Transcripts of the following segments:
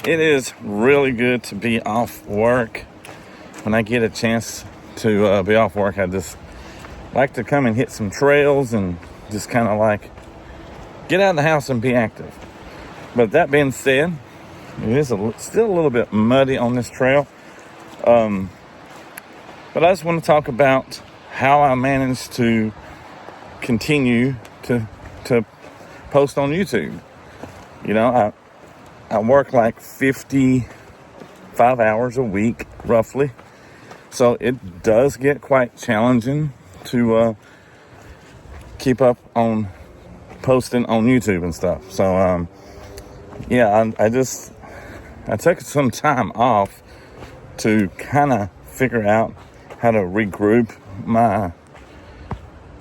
It is really good to be off work. When I get a chance to be off work, I just like to come and hit some trails and just kind of like get out of the house and be active. But that being said, it is still a little bit muddy on this trail. But I just want to talk about how I managed to continue to post on YouTube. You know, I work like 55 hours a week, roughly. So it does get quite challenging to keep up on posting on YouTube and stuff. So, I took some time off to kind of figure out how to regroup my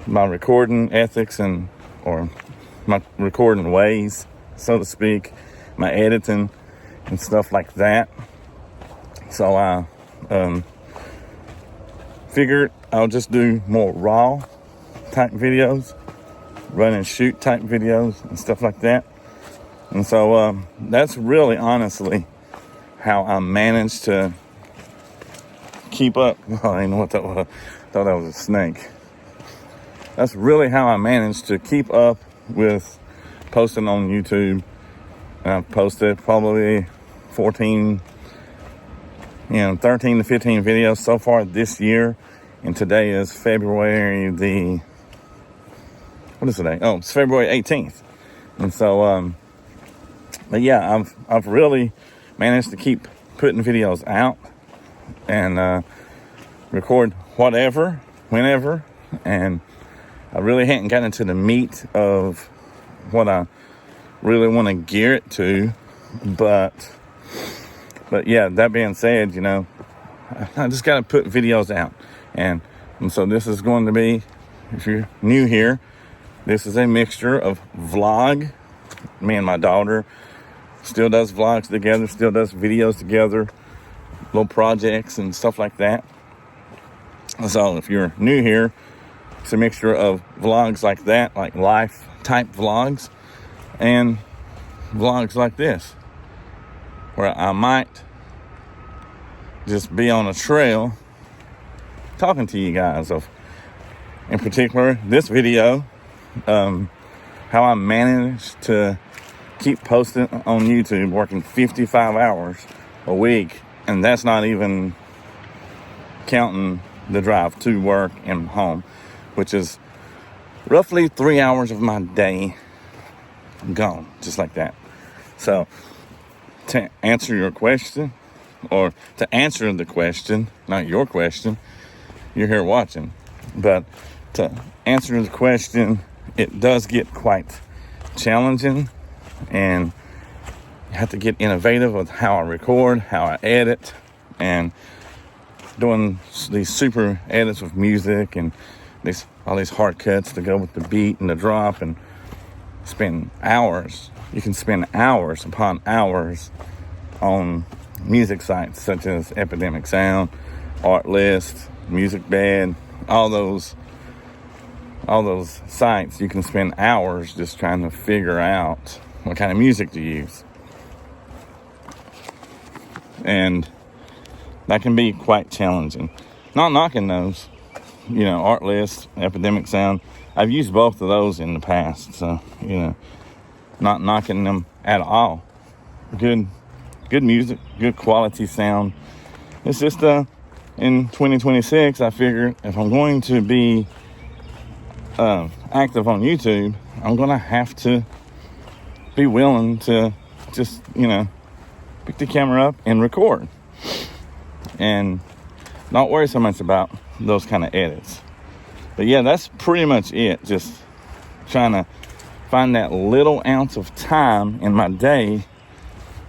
recording ethics or my recording ways, so to speak, my editing and stuff like that. So I figured I'll just do more raw type videos, run and shoot type videos and stuff like that. And so that's really honestly how I managed to keep up. Oh, I didn't know what that was. I thought that was a snake. That's really how I managed to keep up with posting on YouTube. I've posted probably 13 to 15 videos so far this year. And today is February what is today? Oh, it's February 18th. And so, but yeah, I've really managed to keep putting videos out and record whatever, whenever. And I really hadn't gotten into the meat of what I really want to gear it to, but yeah, that being said, I just got to put videos out, and so this is going to be, if you're new here, this is a mixture of vlog. Me and my daughter still does vlogs together, still does videos together, little projects and stuff like that. So if you're new here, it's a mixture of vlogs like that, like life type vlogs, and vlogs like this, where I might just be on a trail talking to you guys of, in particular, this video, how I managed to keep posting on YouTube, working 55 hours a week, and that's not even counting the drive to work and home, which is roughly 3 hours of my day gone, just like that. So to answer your question, or to answer the question, not your question, you're here watching, but to answer the question, it does get quite challenging, and you have to get innovative with how I record, how I edit, and doing these super edits with music and all these hard cuts to go with the beat and the drop, and spend hours. You can spend hours upon hours on music sites such as Epidemic Sound, Artlist, Music Bed, all those sites. You can spend hours just trying to figure out what kind of music to use, and that can be quite challenging. Not knocking those, Artlist, Epidemic Sound. I've used both of those in the past, so, not knocking them at all. Good music, good quality sound. It's just, in 2026, I figured if I'm going to be active on YouTube, I'm going to have to be willing to just, pick the camera up and record. And not worry so much about those kind of edits. But yeah, that's pretty much it. Just trying to find that little ounce of time in my day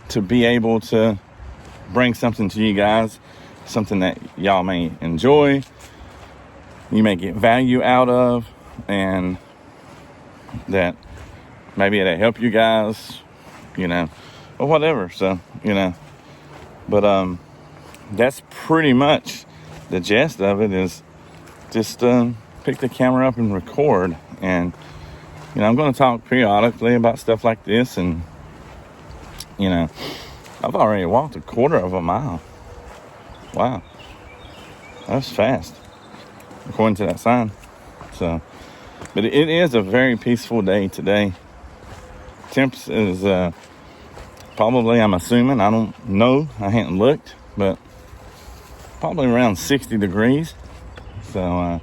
to be able to bring something to you guys, something that y'all may enjoy, you may get value out of, and that maybe it'll help you guys, or whatever. So, but that's pretty much the gist of it, is just pick the camera up and record. And I'm going to talk periodically about stuff like this, and I've already walked a quarter of a mile. Wow. That's fast, according to that sign. So, but it is a very peaceful day today. Temps is probably, I'm assuming, I don't know, I hadn't looked, but probably around 60 degrees. So,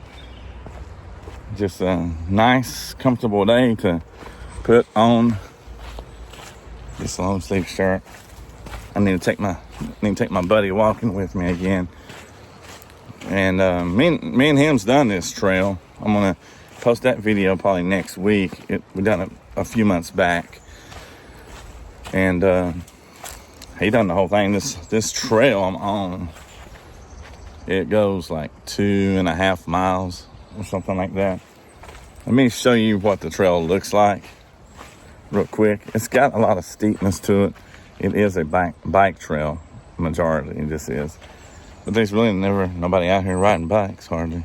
just a nice, comfortable day to put on this long sleeve shirt. I need to take my buddy walking with me again. And me and him's done this trail. I'm gonna post that video probably next week. We done it a few months back, and he done the whole thing. This trail I'm on, it goes like 2.5 miles or something like that. Let me show you what the trail looks like real quick. It's got a lot of steepness to it. It is a bike trail, majority this is. But there's really nobody out here riding bikes, hardly.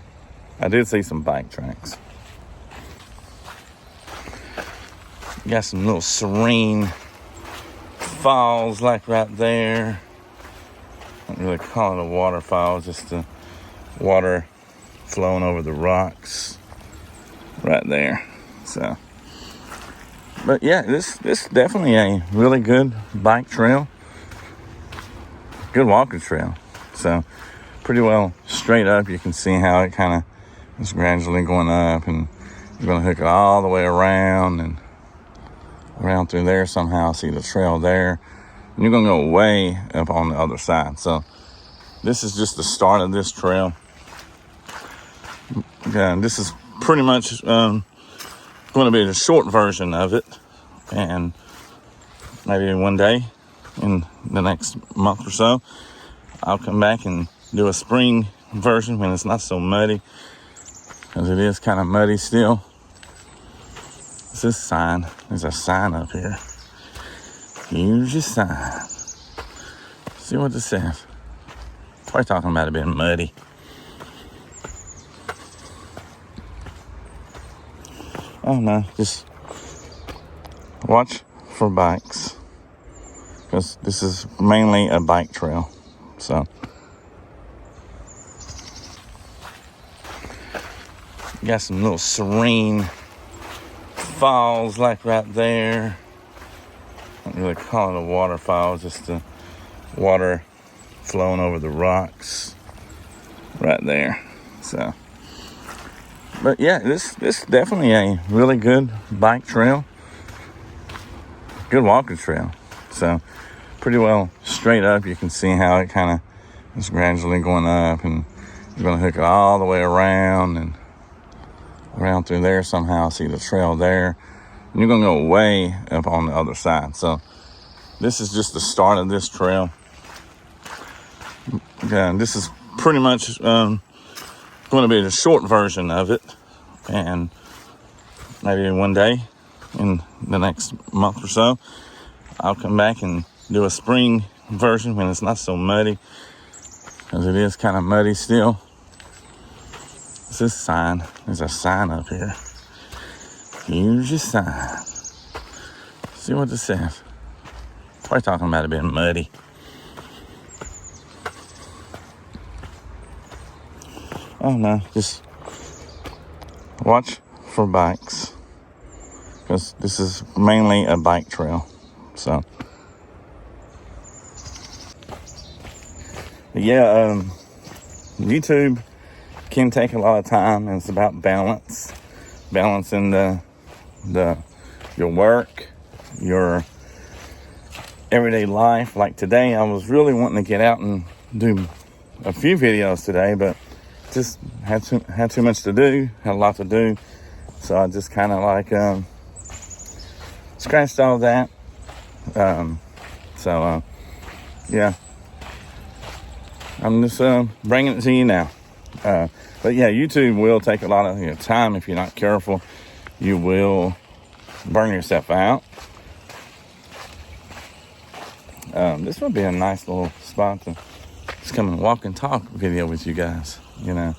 I did see some bike tracks. You got some little serene falls like right there. I don't really call it a waterfall, just the water flowing over the rocks right there. So, but yeah, this definitely a really good bike trail, good walking trail. So pretty well straight up. You can see how it kind of is gradually going up, and you're going to hook it all the way around and around through there somehow. See the trail there, and you're going to go way up on the other side. So this is just the start of this trail. And this is pretty much going to be the short version of it, and maybe one day in the next month or so I'll come back and do a spring version when it's not so muddy, because it is kind of muddy still. It's this sign. There's a sign up here. Here's your sign. See what this says. Probably talking about it being muddy. Oh no, just watch for bikes, because this is mainly a bike trail. So you got some little serene falls like right there. I don't really call it a waterfall, just the water flowing over the rocks right there. So, but yeah, this definitely a really good bike trail, good walking trail. So pretty well straight up. You can see how it kind of is gradually going up, and you're going to hook it all the way around and around through there somehow. See the trail there, and you're going to go way up on the other side. So this is just the start of this trail. And this is pretty much going to be the short version of it, and maybe one day in the next month or so I'll come back and do a spring version when it's not so muddy, because it is kind of muddy still. It's this sign. There's a sign up here. Here's your sign. See what this says. Probably talking about it being muddy. Oh no, just watch for bikes, because this is mainly a bike trail. So yeah, YouTube can take a lot of time, and it's about balancing your work, your everyday life. Like today, I was really wanting to get out and do a few videos today, but just had too much to do, had a lot to do. So I just kind of like scratched all that. Yeah, I'm just bringing it to you now. But yeah, YouTube will take a lot of your time. If you're not careful, you will burn yourself out. This would be a nice little spot to just come and walk and talk video with you guys, you know.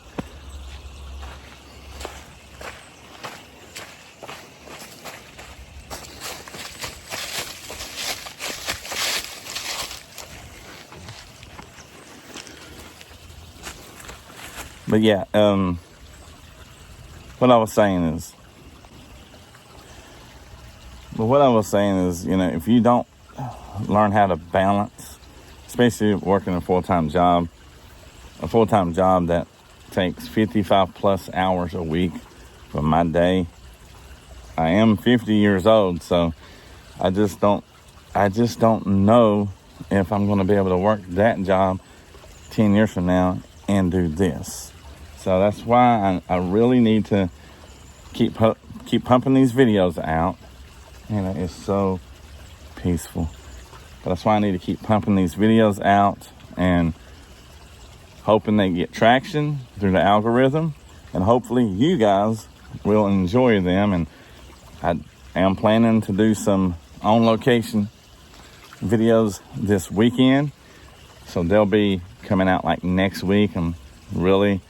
But yeah, what I was saying is, you know, if you don't learn how to balance, especially working a full-time job that takes 55 plus hours a week from my day. I am 50 years old, so I just don't know if I'm going to be able to work that job 10 years from now and do this. So that's why I really need to keep pumping these videos out. And it's so peaceful. But that's why I need to keep pumping these videos out and hoping they get traction through the algorithm. And hopefully you guys will enjoy them. And I am planning to do some on-location videos this weekend. So they'll be coming out like next week. I'm really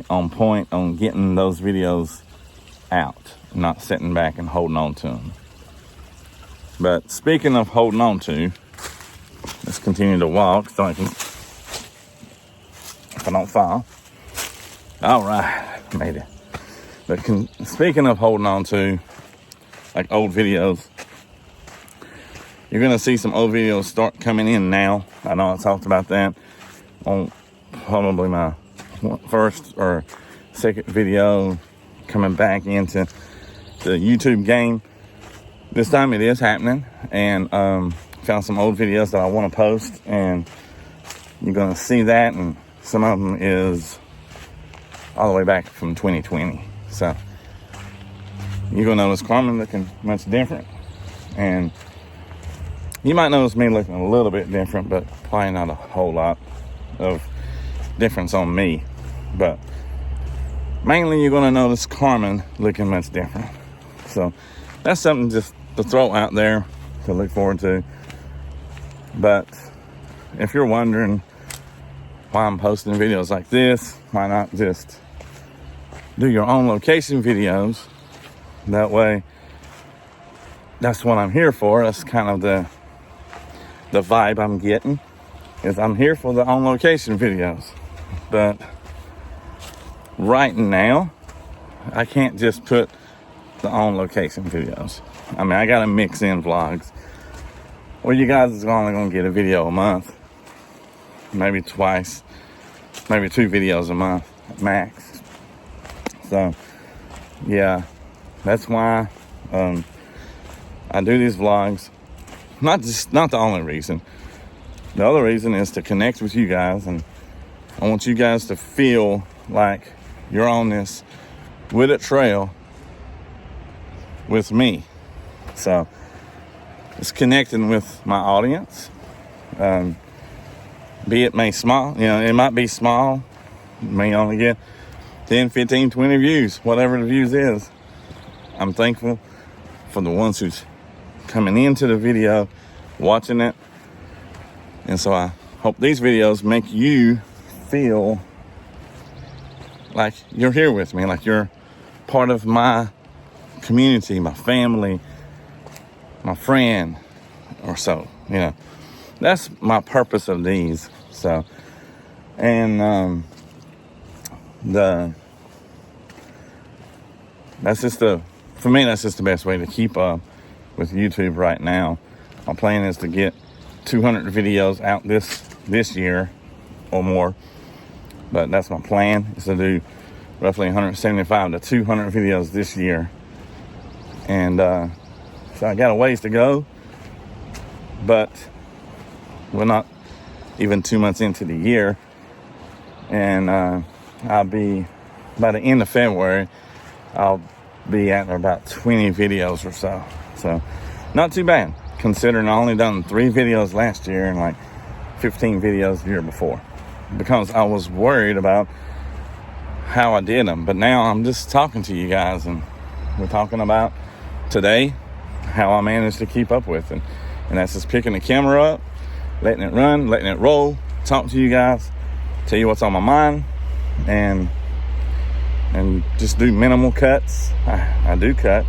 on point on getting those videos out, not sitting back and holding on to them. But speaking of holding on to, let's continue to walk so I can, if I don't fall. All right, made it. But speaking of holding on to, like old videos, you're gonna see some old videos start coming in now. I know I talked about that on probably my first or second video coming back into the YouTube game. This time it is happening, and found some old videos that I want to post, and you're gonna see that, and some of them is all the way back from 2020. So you're gonna notice Carmen looking much different, and you might notice me looking a little bit different, but probably not a whole lot of difference on me. But mainly you're going to notice Carmen looking much different. So that's something just to throw out there to look forward to. But if you're wondering why I'm posting videos like this, why not just do your own location videos? That way, that's what I'm here for. That's kind of the vibe I'm getting, is I'm here for the on location videos. But right now, I can't just put the on location videos. I mean, I gotta mix in vlogs. Well, you guys is only gonna get a video a month, maybe twice, maybe 2 videos a month max. So yeah, that's why I do these vlogs. Not the only reason. The other reason is to connect with you guys, and I want you guys to feel like you're on this wooded trail with me. So it's connecting with my audience. Be it may small, you know, it might be small, may only get 10, 15, 20 views, whatever the views is. I'm thankful for the ones who's coming into the video, watching it. And so I hope these videos make you feel like you're here with me, like you're part of my community, my family, my friend, or so, you know. That's my purpose of these. So, and that's just for me, that's just the best way to keep up with YouTube right now. My plan is to get 200 videos out this year or more, but that's my plan, is to do roughly 175 to 200 videos this year. And so I got a ways to go, but we're not even 2 months into the year, and I'll be, by the end of February, I'll be at about 20 videos or so. So not too bad, considering I only done 3 videos last year and like 15 videos the year before, because I was worried about how I did them. But now I'm just talking to you guys, and we're talking about today how I managed to keep up with it. And that's just picking the camera up, letting it run, letting it roll, talk to you guys, tell you what's on my mind, and just do minimal cuts. I do cut,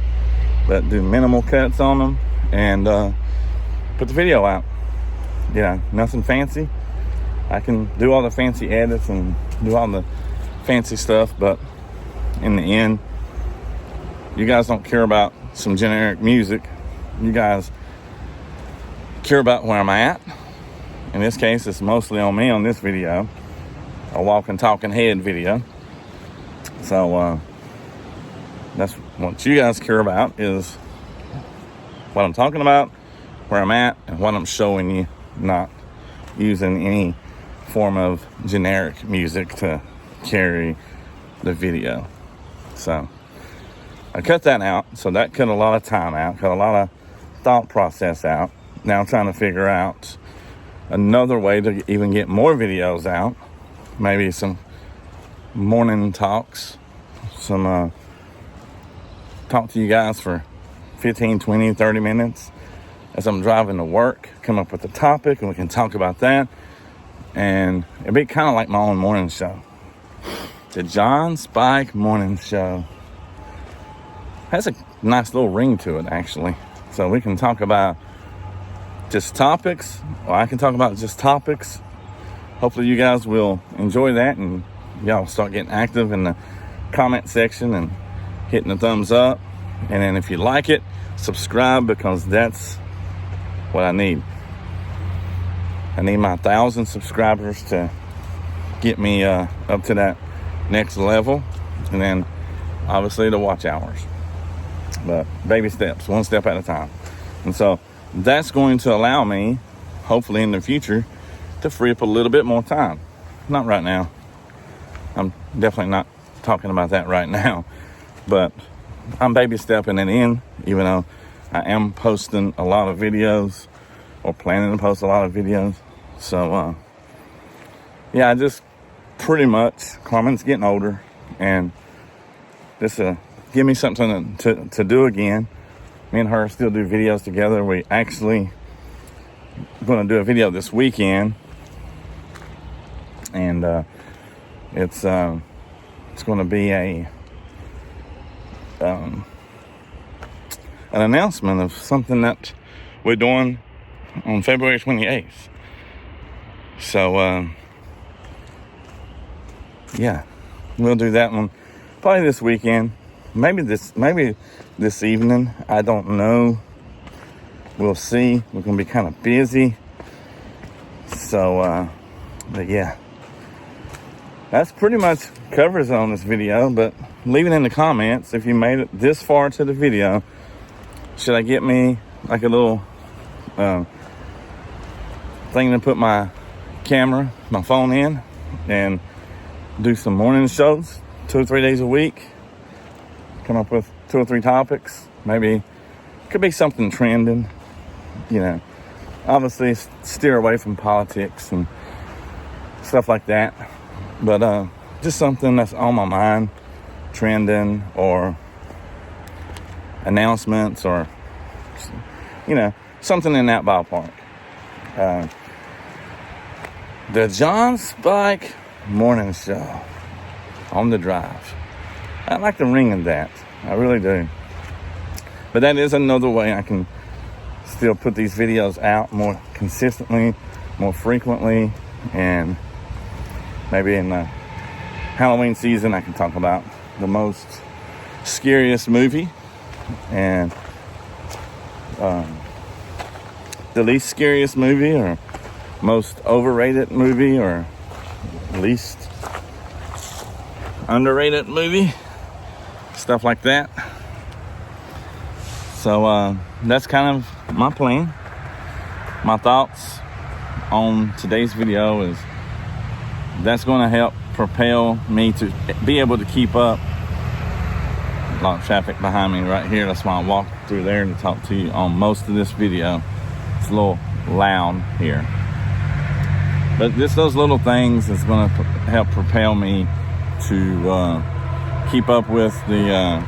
but do minimal cuts on them, and put the video out. Yeah, nothing fancy, I can do all the fancy edits and do all the fancy stuff, but in the end, you guys don't care about some generic music. You guys care about where I'm at. In this case, it's mostly on me on this video, a walking, talking head video. So that's what you guys care about, is what I'm talking about, where I'm at, and what I'm showing you, not using any form of generic music to carry the video. So I cut that out. So that cut a lot of time out, cut a lot of thought process out. Now I'm trying to figure out another way to even get more videos out. Maybe some morning talks, some talk to you guys for 15, 20, 30 minutes as I'm driving to work, come up with a topic and we can talk about that. And it'd be kind of like my own morning show. The John Spike Morning Show has a nice little ring to it, actually. So we can talk about just topics, or I can talk about just topics. Hopefully you guys will enjoy that, and y'all start getting active in the comment section and hitting the thumbs up. And then if you like it, subscribe, because that's what I need. I need my 1,000 subscribers to get me up to that next level, and then obviously the watch hours. But baby steps, one step at a time. And so that's going to allow me, hopefully in the future, to free up a little bit more time. Not right now. I'm definitely not talking about that right now, but I'm baby stepping it in, even though I am posting a lot of videos, or planning to post a lot of videos. So yeah, I just pretty much, Carmen's getting older, and just give me something to do again. Me and her still do videos together. We actually going to do a video this weekend, and it's going to be an announcement of something that we're doing on February 28th. So yeah, we'll do that one probably this weekend. Maybe this evening. I don't know. We'll see. We're gonna be kind of busy. So but yeah, that's pretty much covers it on this video. But leave it in the comments if you made it this far to the video. Should I get me like a little thing to put my camera, my phone in, and do some morning shows 2 or 3 days a week? Come up with 2 or 3 topics. Maybe could be something trending, you know. Obviously steer away from politics and stuff like that, but just something that's on my mind, trending, or announcements, or you know, something in that ballpark. The John Spike Morning Show on the drive. I like the ring of that. I really do. But that is another way I can still put these videos out more consistently, more frequently, and maybe in the Halloween season I can talk about the most scariest movie and the least scariest movie, or most overrated movie, or least underrated movie, stuff like that. So that's kind of my plan. My thoughts on today's video is that's going to help propel me to be able to keep up. A lot of traffic behind me right here. That's why I walked through there to talk to you on most of this video. It's a little loud here, but just those little things is going to help propel me to keep up with the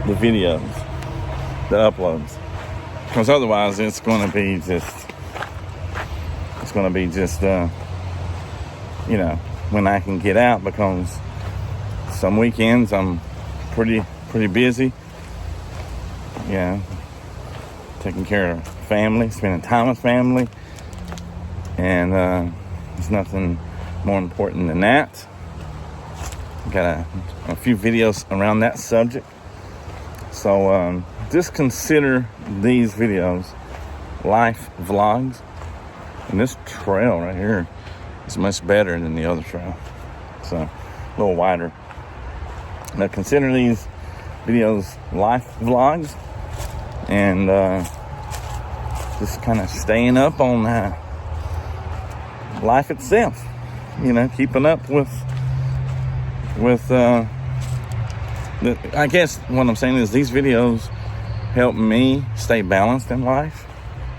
videos, the uploads, because otherwise it's going to be just you know, when I can get out, because some weekends I'm pretty busy, you know, taking care of family, spending time with family, and there's nothing more important than that. Got a few videos around that subject. So just consider these videos life vlogs. And this trail right here is much better than the other trail. So a little wider. Now consider these videos life vlogs, and just kind of staying up on life itself. You know, keeping up with I guess what I'm saying is these videos help me stay balanced in life,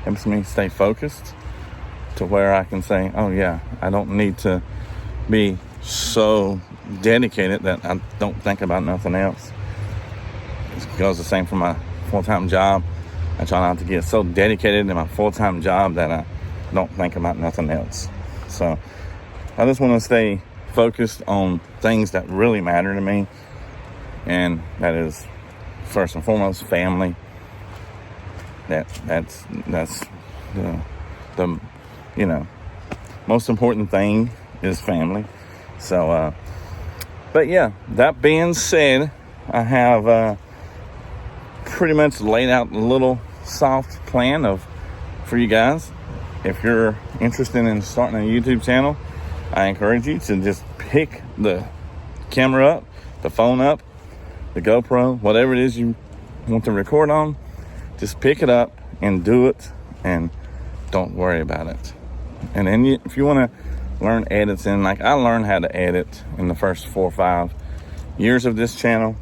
helps me stay focused to where I can say, oh yeah, I don't need to be so dedicated that I don't think about nothing else. It goes the same for my full-time job. I try not to get so dedicated in my full-time job that I don't think about nothing else. So I just want to stay focused on things that really matter to me, and that is first and foremost family. That's the you know, most important thing is family. So but yeah, that being said, I have pretty much laid out a little soft plan for you guys. If you're interested in starting a YouTube channel, I encourage you to just pick the camera up, the phone up, the GoPro, whatever it is you want to record on. Just pick it up and do it, and don't worry about it. And then if you want to learn editing, like I learned how to edit in the first 4 or 5 years of this channel,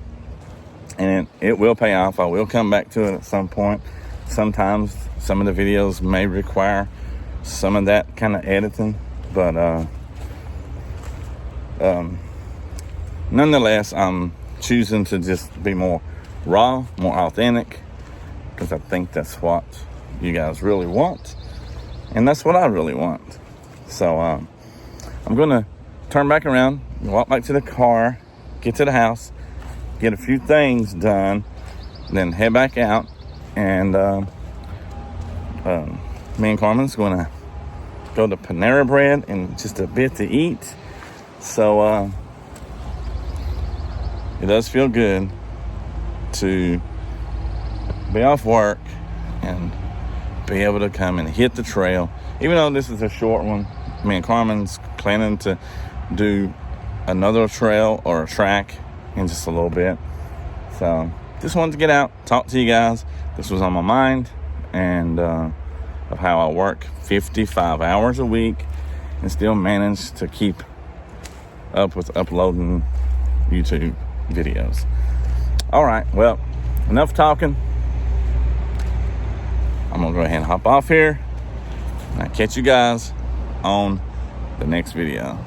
and it will pay off. I will come back to it at some point. Sometimes some of the videos may require some of that kind of editing, but nonetheless, I'm choosing to just be more raw, more authentic, because I think that's what you guys really want, and that's what I really want. So I'm gonna turn back around, walk back to the car, get to the house, get a few things done, then head back out, and me and Carmen's gonna go to Panera Bread and just a bit to eat. So it does feel good to be off work and be able to come and hit the trail. Even though this is a short one, me and Carmen's planning to do another trail or a track in just a little bit. So just wanted to get out, talk to you guys. This was on my mind, and of how I work 55 hours a week and still manage to keep up with uploading YouTube videos. All right, well, enough talking. I'm gonna go ahead and hop off here, and I'll catch you guys on the next video.